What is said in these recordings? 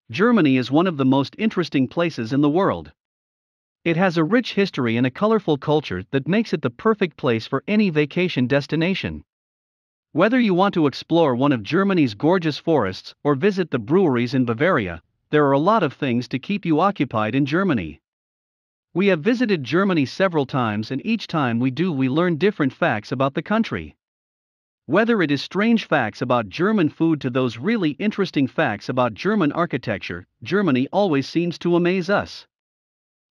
Germany is one of the most interesting places in the world. It has a rich history and a colorful culture that makes it the perfect place for any vacation destination. Whether you want to explore one of Germany's gorgeous forests or visit the breweries in Bavaria, there are a lot of things to keep you occupied in Germany. We have visited Germany several times, and each time we do, we learn different facts about the country. Whether it is strange facts about German food to those really interesting facts about German architecture, Germany always seems to amaze us.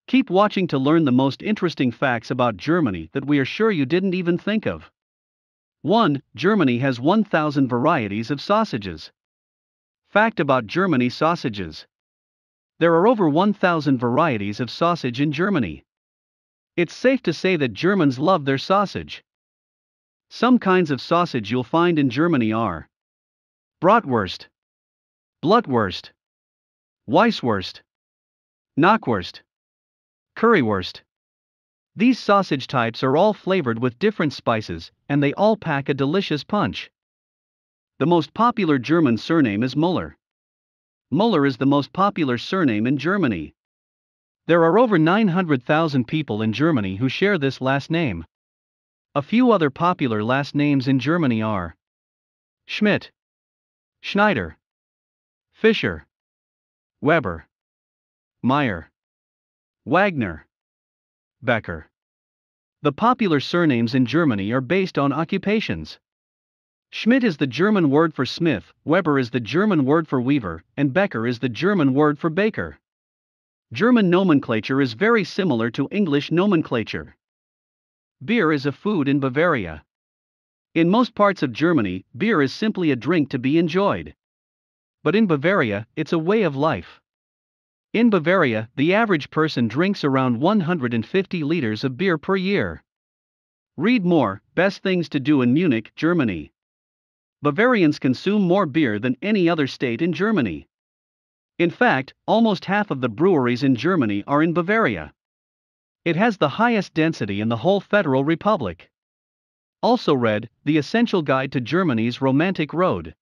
Keep watching to learn the most interesting facts about Germany that we are sure you didn't even think of. 1. Germany has 1,000 varieties of sausages. Fact about Germany sausages. There are over 1,000 varieties of sausage in Germany. It's safe to say that Germans love their sausage. Some kinds of sausage you'll find in Germany are Bratwurst, Blutwurst, Weisswurst, Knockwurst, Currywurst. These sausage types are all flavored with different spices, and they all pack a delicious punch. The most popular German surname is Müller. Müller is the most popular surname in Germany. There are over 900,000 people in Germany who share this last name. A few other popular last names in Germany are Schmidt, Schneider, Fischer, Weber, Meyer, Wagner, Becker. The popular surnames in Germany are based on occupations. Schmidt is the German word for smith, Weber is the German word for weaver, and Becker is the German word for baker. German nomenclature is very similar to English nomenclature. Beer is a food in Bavaria. In most parts of Germany, beer is simply a drink to be enjoyed. But in Bavaria, it's a way of life. In Bavaria, the average person drinks around 150 liters of beer per year. Read more, Best Things to Do in Munich, Germany. Bavarians consume more beer than any other state in Germany. In fact, almost half of the breweries in Germany are in Bavaria. It has the highest density in the whole Federal Republic. Also read, The Essential Guide to Germany's Romantic Road.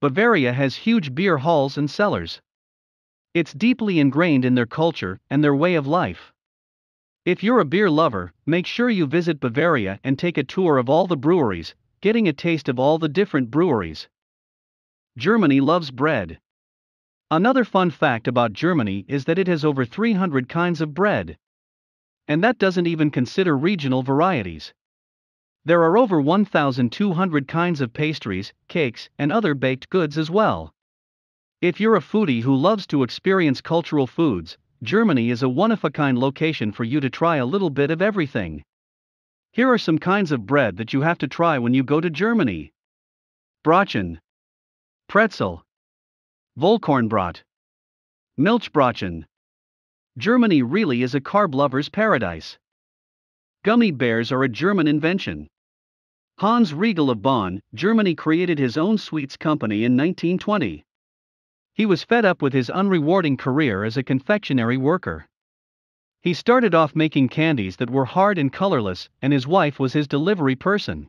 Bavaria has huge beer halls and cellars. It's deeply ingrained in their culture and their way of life. If you're a beer lover, make sure you visit Bavaria and take a tour of all the breweries, getting a taste of all the different breweries. Germany loves bread. Another fun fact about Germany is that it has over 300 kinds of bread. And that doesn't even consider regional varieties. There are over 1,200 kinds of pastries, cakes, and other baked goods as well. If you're a foodie who loves to experience cultural foods, Germany is a one-of-a-kind location for you to try a little bit of everything. Here are some kinds of bread that you have to try when you go to Germany. Brötchen, Pretzel, Vollkornbrot, Milchbrötchen. Germany really is a carb lover's paradise. Gummy bears are a German invention. Hans Riegel of Bonn, Germany created his own sweets company in 1920. He was fed up with his unrewarding career as a confectionery worker. He started off making candies that were hard and colorless, and his wife was his delivery person.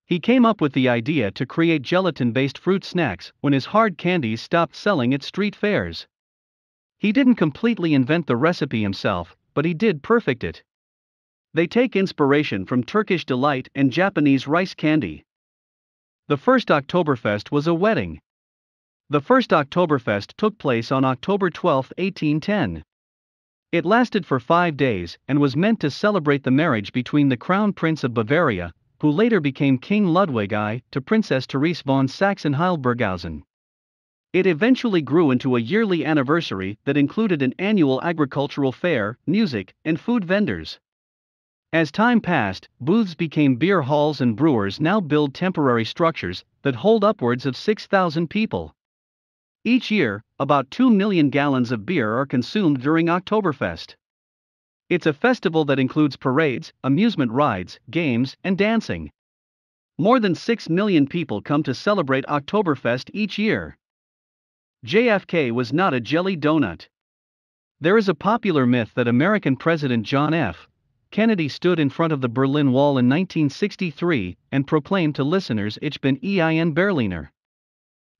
He came up with the idea to create gelatin-based fruit snacks when his hard candies stopped selling at street fairs. He didn't completely invent the recipe himself, but he did perfect it. They take inspiration from Turkish delight and Japanese rice candy. The first Oktoberfest was a wedding. The first Oktoberfest took place on October 12, 1810. It lasted for 5 days and was meant to celebrate the marriage between the Crown Prince of Bavaria, who later became King Ludwig I, to Princess Therese von Sachsen-Hildburghausen. It eventually grew into a yearly anniversary that included an annual agricultural fair, music, and food vendors. As time passed, booths became beer halls, and brewers now build temporary structures that hold upwards of 6,000 people. Each year, about 2 million gallons of beer are consumed during Oktoberfest. It's a festival that includes parades, amusement rides, games, and dancing. More than 6 million people come to celebrate Oktoberfest each year. JFK was not a jelly donut. There is a popular myth that American President John F. Kennedy stood in front of the Berlin Wall in 1963 and proclaimed to listeners, "Ich bin ein Berliner."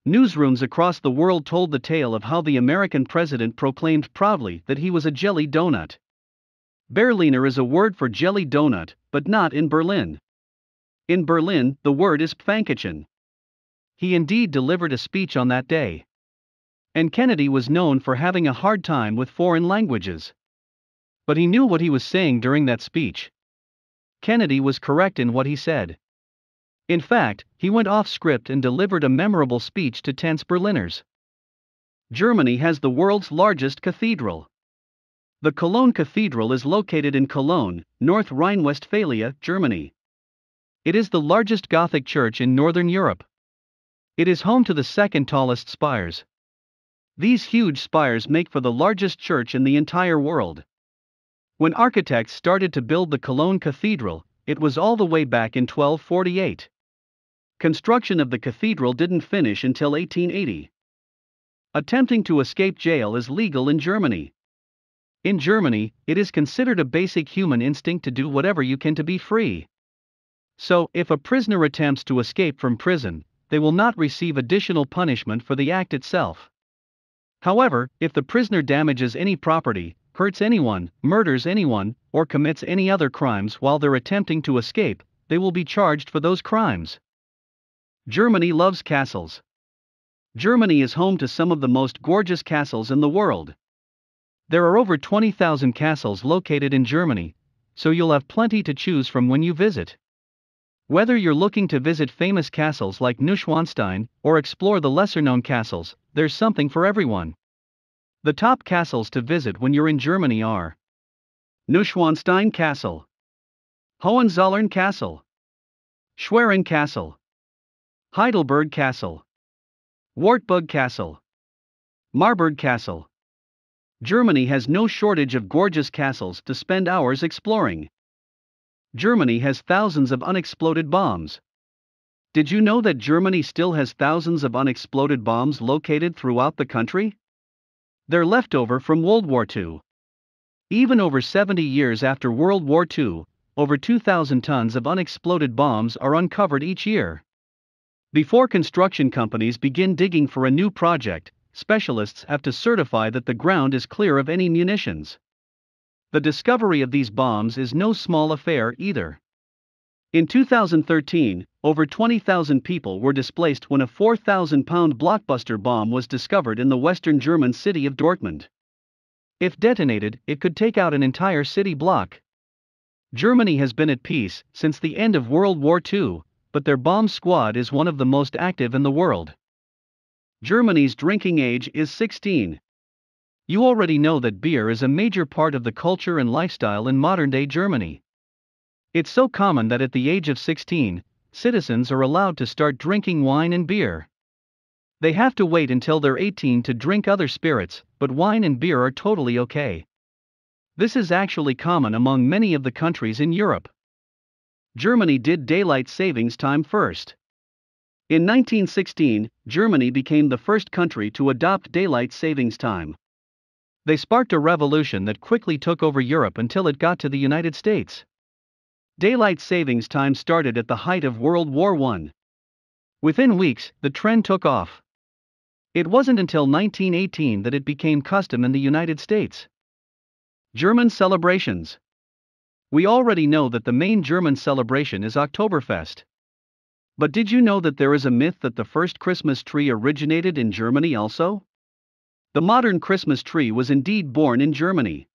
Newsrooms across the world told the tale of how the American president proclaimed proudly that he was a jelly donut. Berliner is a word for jelly donut, but not in Berlin. In Berlin, the word is Pfannkuchen. He indeed delivered a speech on that day. And Kennedy was known for having a hard time with foreign languages. But he knew what he was saying during that speech. Kennedy was correct in what he said. In fact, he went off script and delivered a memorable speech to tense Berliners. Germany has the world's largest cathedral. The Cologne Cathedral is located in Cologne, North Rhine-Westphalia, Germany. It is the largest Gothic church in Northern Europe. It is home to the second tallest spires. These huge spires make for the largest church in the entire world. When architects started to build the Cologne Cathedral, it was all the way back in 1248. Construction of the cathedral didn't finish until 1880. Attempting to escape jail is legal in Germany. In Germany, it is considered a basic human instinct to do whatever you can to be free. So, if a prisoner attempts to escape from prison, they will not receive additional punishment for the act itself. However, if the prisoner damages any property, hurts anyone, murders anyone, or commits any other crimes while they're attempting to escape, they will be charged for those crimes. Germany loves castles. Germany is home to some of the most gorgeous castles in the world. There are over 20,000 castles located in Germany, so you'll have plenty to choose from when you visit. Whether you're looking to visit famous castles like Neuschwanstein or explore the lesser-known castles, there's something for everyone. The top castles to visit when you're in Germany are Neuschwanstein Castle, Hohenzollern Castle, Schwerin Castle, Heidelberg Castle, Wartburg Castle, Marburg Castle. Germany has no shortage of gorgeous castles to spend hours exploring. Germany has thousands of unexploded bombs. Did you know that Germany still has thousands of unexploded bombs located throughout the country? They're left over from World War II. Even over 70 years after World War II, over 2,000 tons of unexploded bombs are uncovered each year. Before construction companies begin digging for a new project, specialists have to certify that the ground is clear of any munitions. The discovery of these bombs is no small affair either. In 2013, over 20,000 people were displaced when a 4,000-pound blockbuster bomb was discovered in the western German city of Dortmund. If detonated, it could take out an entire city block. Germany has been at peace since the end of World War II, but their bomb squad is one of the most active in the world. Germany's drinking age is 16. You already know that beer is a major part of the culture and lifestyle in modern-day Germany. It's so common that at the age of 16, citizens are allowed to start drinking wine and beer. They have to wait until they're 18 to drink other spirits, but wine and beer are totally okay. This is actually common among many of the countries in Europe. Germany did daylight savings time first. In 1916, Germany became the first country to adopt daylight savings time. They sparked a revolution that quickly took over Europe until it got to the United States. Daylight savings time started at the height of World War I. Within weeks, the trend took off. It wasn't until 1918 that it became custom in the United States. German celebrations. We already know that the main German celebration is Oktoberfest. But did you know that there is a myth that the first Christmas tree originated in Germany also? The modern Christmas tree was indeed born in Germany.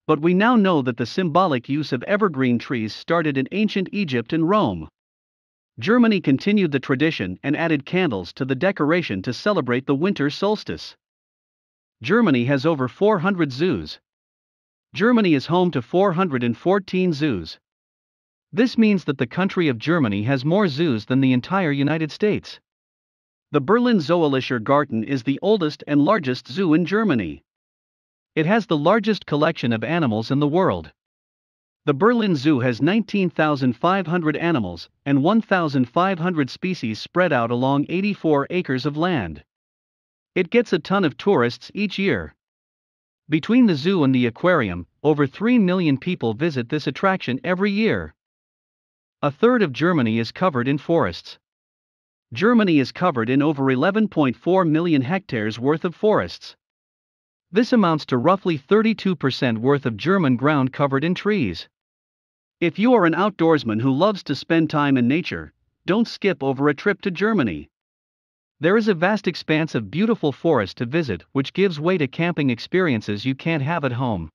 But we now know that the symbolic use of evergreen trees started in ancient Egypt and Rome. Germany continued the tradition and added candles to the decoration to celebrate the winter solstice. Germany has over 400 zoos. Germany is home to 414 zoos. This means that the country of Germany has more zoos than the entire United States. The Berlin Zoologischer Garten is the oldest and largest zoo in Germany. It has the largest collection of animals in the world. The Berlin Zoo has 19,500 animals and 1,500 species spread out along 84 acres of land. It gets a ton of tourists each year. Between the zoo and the aquarium, over 3 million people visit this attraction every year. A third of Germany is covered in forests. Germany is covered in over 11.4 million hectares worth of forests. This amounts to roughly 32% worth of German ground covered in trees. If you are an outdoorsman who loves to spend time in nature, don't skip over a trip to Germany. There is a vast expanse of beautiful forest to visit which gives way to camping experiences you can't have at home.